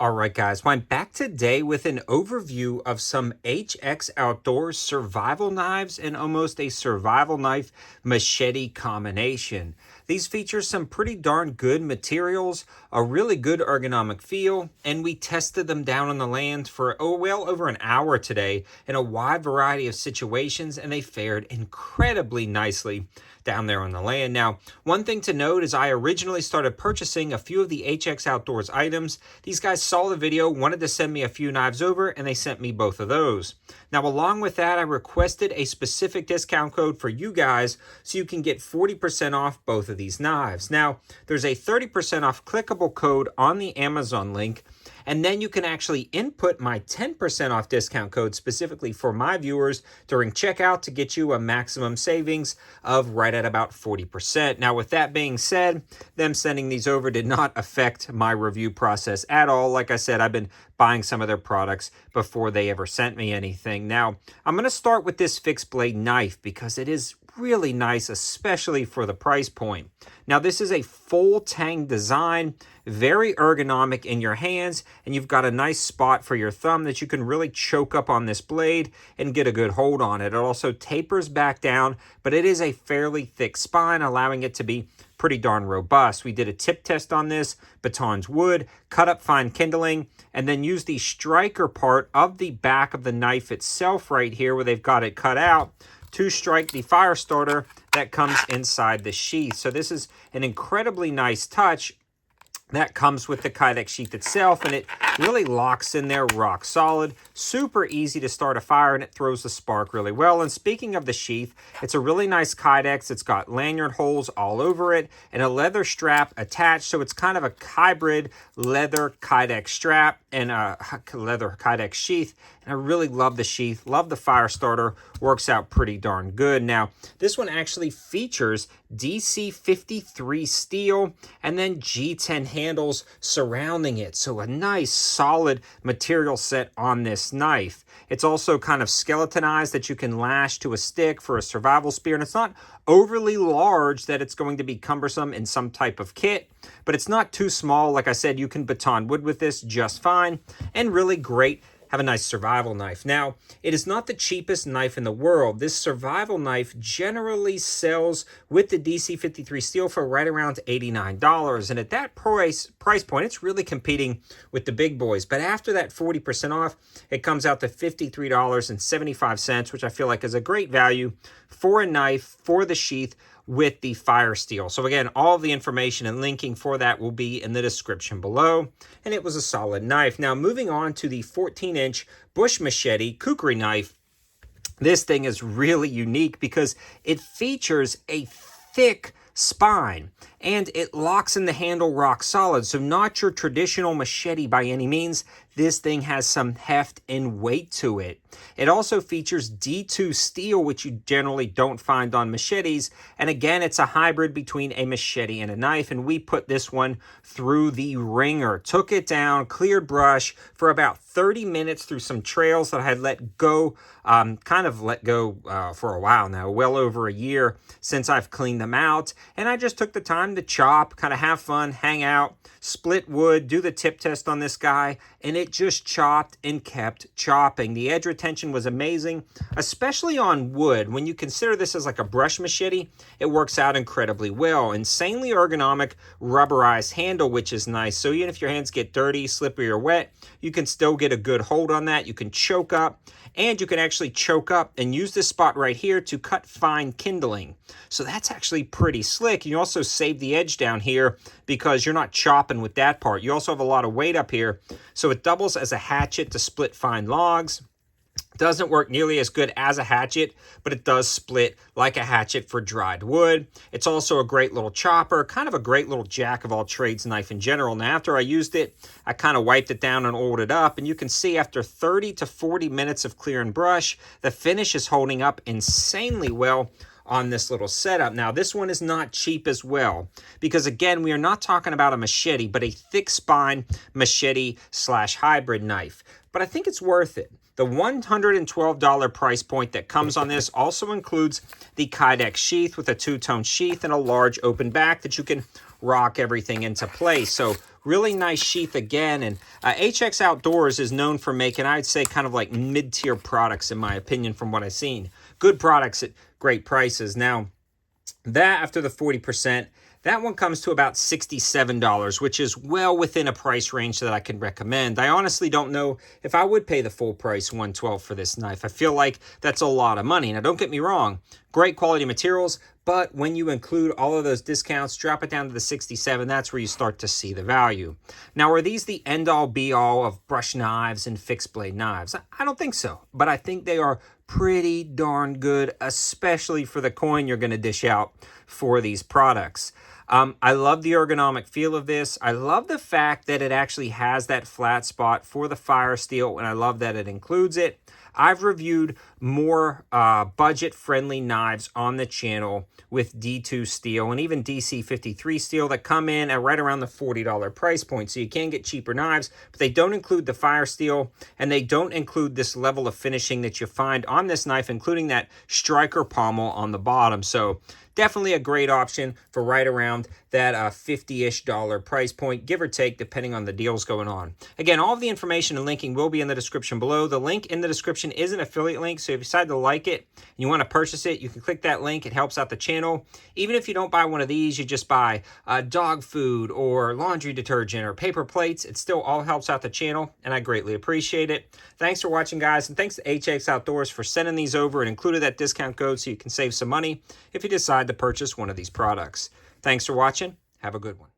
Alright guys, well, I'm back today with an overview of some HX Outdoors survival knives and almost a survival knife machete combination. These feature some pretty darn good materials, a really good ergonomic feel, and we tested them down on the land for well over an hour today in a wide variety of situations, and they fared incredibly nicely down there on the land. Now, one thing to note is I originally started purchasing a few of the HX Outdoors items. These guys saw the video, wanted to send me a few knives over, and they sent me both of those. Now, along with that, I requested a specific discount code for you guys so you can get 40% off both of these knives. Now, there's a 30% off clickable code on the Amazon link, and then you can actually input my 10% off discount code specifically for my viewers during checkout to get you a maximum savings of right at about 40%. Now, with that being said, them sending these over did not affect my review process at all. Like I said, I've been buying some of their products before they ever sent me anything. Now, I'm going to start with this fixed blade knife because it is really nice, especially for the price point. Now, this is a full tang design, very ergonomic in your hands, and you've got a nice spot for your thumb that you can really choke up on this blade and get a good hold on it. It also tapers back down, but it is a fairly thick spine, allowing it to be pretty darn robust. We did a tip test on this, batons wood, cut up fine kindling, and then use the striker part of the back of the knife itself right here where they've got it cut out to strike the fire starter that comes inside the sheath. So this is an incredibly nice touch that comes with the Kydex sheath itself, and it really locks in there rock solid. Super easy to start a fire, and it throws the spark really well. And speaking of the sheath, it's a really nice Kydex. It's got lanyard holes all over it and a leather strap attached, so it's kind of a hybrid leather Kydex strap and a leather Kydex sheath. And I really love the sheath, love the fire starter, works out pretty darn good. Now, this one actually features DC53 steel and then G10 handles surrounding it. So a nice solid material set on this knife. It's also kind of skeletonized that you can lash to a stick for a survival spear, and it's not overly large that it's going to be cumbersome in some type of kit, but it's not too small. Like I said, you can baton wood with this just fine, and really great. Have a nice survival knife. Now, it is not the cheapest knife in the world. This survival knife generally sells with the DC53 steel for right around $89. And at that price point, it's really competing with the big boys. But after that 40% off, it comes out to $53.75, which I feel like is a great value for a knife, for the sheath, with the fire steel. So again, all of the information and linking for that will be in the description below. And it was a solid knife. Now, moving on to the 14-inch Bush Machete Kukri knife. This thing is really unique because it features a thick spine and it locks in the handle rock solid. So not your traditional machete by any means. this thing has some heft and weight to it. It also features D2 steel, which you generally don't find on machetes. And again, it's a hybrid between a machete and a knife. And we put this one through the ringer, took it down, cleared brush for about 30 minutes through some trails that I had let go, for a while now, well over a year since I've cleaned them out. And I just took the time to chop, kind of have fun, hang out, split wood, do the tip test on this guy, and it just chopped and kept chopping. The edge retention was amazing, especially on wood. When you consider this as like a brush machete, it works out incredibly well. Insanely ergonomic rubberized handle, which is nice. So even if your hands get dirty, slippery, or wet, you can still get a good hold on that. You can choke up, and you can actually choke up and use this spot right here to cut fine kindling. So that's actually pretty slick. You also save the edge down here because you're not chopping with that part. You also have a lot of weight up here. So it doubles as a hatchet to split fine logs. Doesn't work nearly as good as a hatchet, but it does split like a hatchet for dried wood. It's also a great little chopper, kind of a great little jack of all trades knife in general. Now, after I used it, I kind of wiped it down and oiled it up, and you can see after 30 to 40 minutes of clearing brush, the finish is holding up insanely well on this little setup. Now, this one is not cheap as well, because again, we are not talking about a machete, but a thick spine machete / hybrid knife. But I think it's worth it. The $112 price point that comes on this also includes the Kydex sheath with a two-tone sheath and a large open back that you can rock everything into place. So really nice sheath again. And HX Outdoors is known for making, I'd say, kind of like mid-tier products, in my opinion, from what I've seen. Good products at great prices. Now, that after the 40%, that one comes to about $67, which is well within a price range that I can recommend. I honestly don't know if I would pay the full price $112 for this knife. I feel like that's a lot of money. Now, don't get me wrong, great quality materials, but when you include all of those discounts, drop it down to the $67, that's where you start to see the value. Now, are these the end-all be-all of brush knives and fixed blade knives? I don't think so, but I think they are pretty darn good, especially for the coin you're going to dish out for these products. I love the ergonomic feel of this. I love the fact that it actually has that flat spot for the fire steel, and I love that it includes it. I've reviewed more budget-friendly knives on the channel with D2 steel and even DC53 steel that come in at right around the $40 price point. So you can get cheaper knives, but they don't include the fire steel, and they don't include this level of finishing that you find on this knife, including that striker pommel on the bottom. So definitely a great option for right around that $50-ish price point, give or take, depending on the deals going on. Again, all of the information and linking will be in the description below. The link in the description is an affiliate link, so if you decide to like it and you want to purchase it, you can click that link. It helps out the channel. Even if you don't buy one of these, you just buy dog food or laundry detergent or paper plates, it still all helps out the channel, and I greatly appreciate it. Thanks for watching, guys, and thanks to HX Outdoors for sending these over and included that discount code so you can save some money if you decide to purchase one of these products. Thanks for watching. Have a good one.